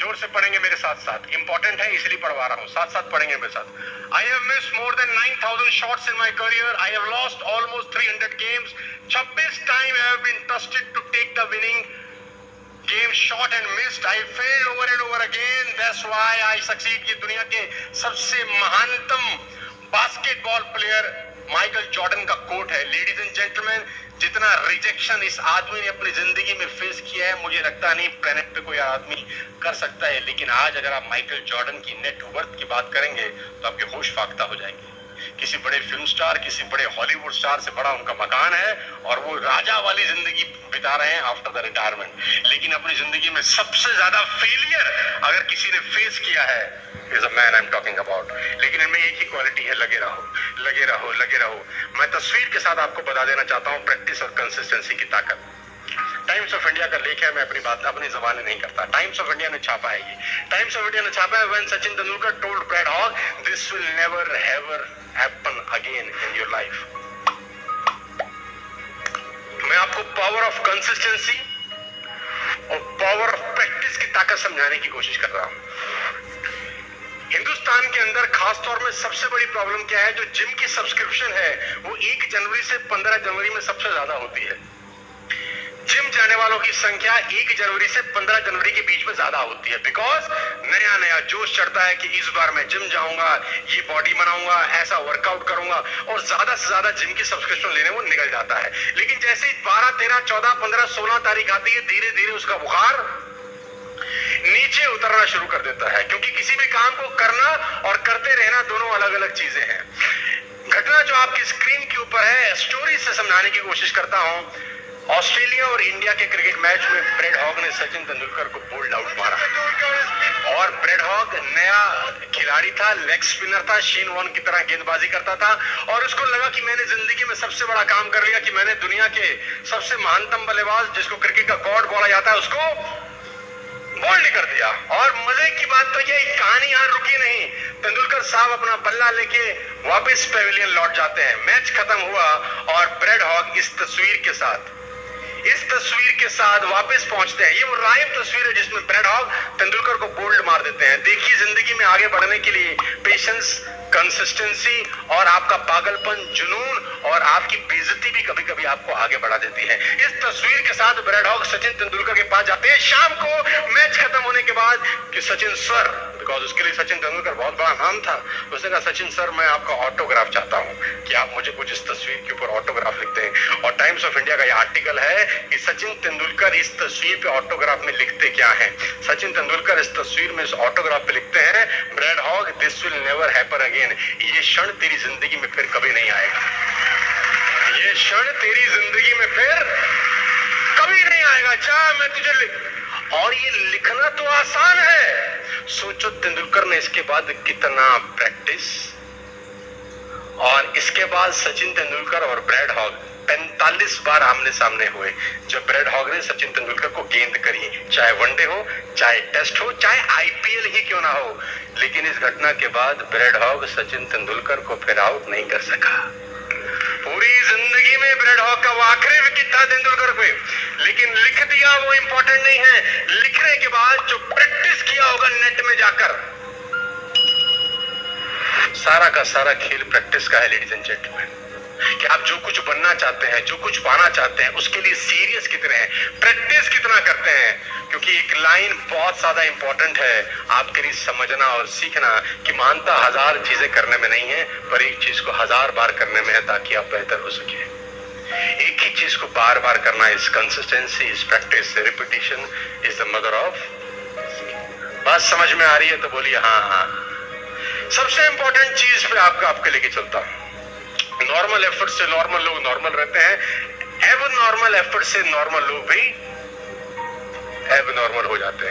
जोर से पढ़ेंगे मेरे साथ साथ, इंपॉर्टेंट है इसलिए पढ़वा रहा हूं, साथ साथ पढ़ेंगे मेरे साथ। I have missed more than 9000 shots in my career, I have lost almost 300 games, 26 time I have been trusted to take the winning game shot and missed, I failed over and over again, that's why I succeed. ये दुनिया के सबसे महानतम basketball player Michael Jordan का quote है। Ladies and gentleman, जितना rejection इस आदमी ने अपनी जिंदगी में फेस किया है, मुझे लगता नहीं प्लेनेट पे कोई आदमी कर सकता है। लेकिन आज अगर आप माइकल जॉर्डन की नेट वर्थ की बात करेंगे तो आपके होश फाख्ता हो जाएंगे। किसी बड़े फिल्म स्टार, किसी बड़े हॉलीवुड स्टार से बड़ा उनका मकान है और वो राजा वाली जिंदगी बिता रहे हैं आफ्टर द रिटायरमेंट। लेकिन अपनी जिंदगी में सबसे ज्यादा फेलियर अगर किसी ने फेस किया है, is a man I am talking about. लेकिन इनमें एक ही क्वालिटी है, लगे रहो, लगे रहो, लगे रहो। मैं तस्वीर के साथ आपको बता देना चाहता हूं प्रैक्टिस और कंसिस्टेंसी की ताकत। टाइम्स ऑफ इंडिया का लेख है, मैं अपनी बात अपनी ज़बान नहीं करता। टाइम्स ऑफ इंडिया ने छापा है ये। टाइम्स ऑफ इंडिया ने छापा है when Sachin Tendulkar told Brad Hogg, this will never ever happen again in your life. मैं आपको पावर ऑफ कंसिस्टेंसी और पावर ऑफ प्रैक्टिस की ताकत समझाने की कोशिश कर रहा हूं। हिंदुस्तान के अंदर खास तौर में सबसे बड़ी प्रॉब्लम क्या है, जो जिम की सब्सक्रिप्शन है वो 1 जनवरी से 15 जनवरी में सबसे ज्यादा होती है। जिम जाने वालों की संख्या 1 जनवरी से 15 जनवरी के बीच में ज्यादा होती है, बिकॉज नया नया जोश चढ़ता है कि इस बार मैं जिम जाऊंगा, ये बॉडी बनाऊंगा, ऐसा वर्कआउट करूंगा, और ज्यादा से ज्यादा जिम की सब्सक्रिप्शन लेने वो निकल जाता है। लेकिन जैसे ही 12, 13, 14, 15, 16 तारीख आती है, धीरे धीरे उसका बुखार नीचे उतरना शुरू कर देता है, क्योंकि किसी भी काम को करना और करते रहना दोनों अलग अलग चीजें हैं। घटना जो आपकी स्क्रीन के ऊपर है, स्टोरी से समझाने की कोशिश करता हूं। ऑस्ट्रेलिया और इंडिया के क्रिकेट मैच में ब्रैड हॉग ने सचिन तेंदुलकर को बोल्ड आउट मारा, और ब्रैड हॉग नया खिलाड़ी था, लेग स्पिनर था, शेन वॉर्न की तरह गेंदबाजी करता था, और उसको लगा कि मैंने जिंदगी में सबसे बड़ा काम कर लिया, कि मैंने दुनिया के सबसे महानतम बल्लेबाज, जिसको क्रिकेट का गॉड बोला जाता है, उसको बोल्ड कर दिया। और मजे की बात तो ये कहानी यहां रुकी नहीं। तेंदुलकर साहब अपना बल्ला लेके वापस पेविलियन लौट जाते हैं, मैच खत्म हुआ और ब्रैड हॉग इस तस्वीर के साथ वापस पहुंचते हैं। ये वो लाइव तस्वीर है जिसमें ब्रैड हॉग तेंदुलकर को बोल्ड मार देते हैं। देखिए, जिंदगी में आगे बढ़ने के लिए पेशेंस, कंसिस्टेंसी और आपका पागलपन, जुनून और आपकी बेइज्जती भी कभी कभी आपको आगे बढ़ा देती है। इस तस्वीर के साथ ब्रैड हॉग सचिन तेंदुलकर के पास जाते हैं शाम को मैच खत्म होने के बाद, कि सचिन सर, बिकॉज उसके लिए सचिन तेंदुलकर बहुत बड़ा नाम था, उसने कहा सचिन सर मैं आपका ऑटोग्राफ चाहता हूं, कि आप मुझे कुछ इस तस्वीर के ऊपर ऑटोग्राफ लिखते हैं। और टाइम्स ऑफ इंडिया का यह आर्टिकल है कि सचिन तेंदुलकर इस तस्वीर पे ऑटोग्राफ में लिखते क्या है। सचिन तेंदुलकर इस तस्वीर में इस ऑटोग्राफ पे लिखते हैं, Brad Hogg this will never happen again. ये क्षण तेरी जिंदगी में फिर कभी नहीं आएगा, ये क्षण तेरी जिंदगी में फिर कभी नहीं आएगा, चाह मैं तुझे और ये लिखना तो आसान है। सोचो तेंदुलकर ने इसके बाद कितना प्रैक्टिस, और इसके बाद सचिन तेंदुलकर और ब्रैड हॉग 45 बार आमने सामने हुए, जब ब्रैड हॉग ने सचिन तेंदुलकर को गेंद करी, चाहे वनडे हो, चाहे टेस्ट हो, चाहे आईपीएल ही क्यों ना हो। लेकिन इस घटना के बाद ब्रैड हॉग सचिन तेंदुलकर को फिर आउट नहीं कर सका। पूरी जिंदगी में ब्रैड हॉग का वो आखिरी विकेट था तेंदुलकर पे, लेकिन लिख दिया वो इंपॉर्टेंट नहीं है, लिखने के बाद जो प्रैक्टिस किया होगा नेट में जाकर, सारा का सारा खेल प्रैक्टिस का है। लेडीज एंड जेंटलमैन, कि आप जो कुछ बनना चाहते हैं, जो कुछ पाना चाहते हैं, उसके लिए सीरियस कितने हैं, प्रैक्टिस कितना करते हैं। क्योंकि एक लाइन बहुत ज्यादा इंपॉर्टेंट है आपके लिए समझना और सीखना, कि मानता 1000 चीजें करने में नहीं है, पर एक चीज को 1000 बार करने में है, ताकि आप बेहतर हो सके। एक ही चीज को बार बार करना, इस कंसिस्टेंसी, इस practice, repetition is the mother of. बात समझ में आ रही है तो बोलिए हाँ हाँ। सबसे इंपॉर्टेंट चीज पे आपके लेके चलता हूं। नॉर्मल एफर्ट से नॉर्मल लोग नॉर्मल रहते हैं, एब नॉर्मल एफर्ट से नॉर्मल लोग भी एब नॉर्मल हो जाते हैं।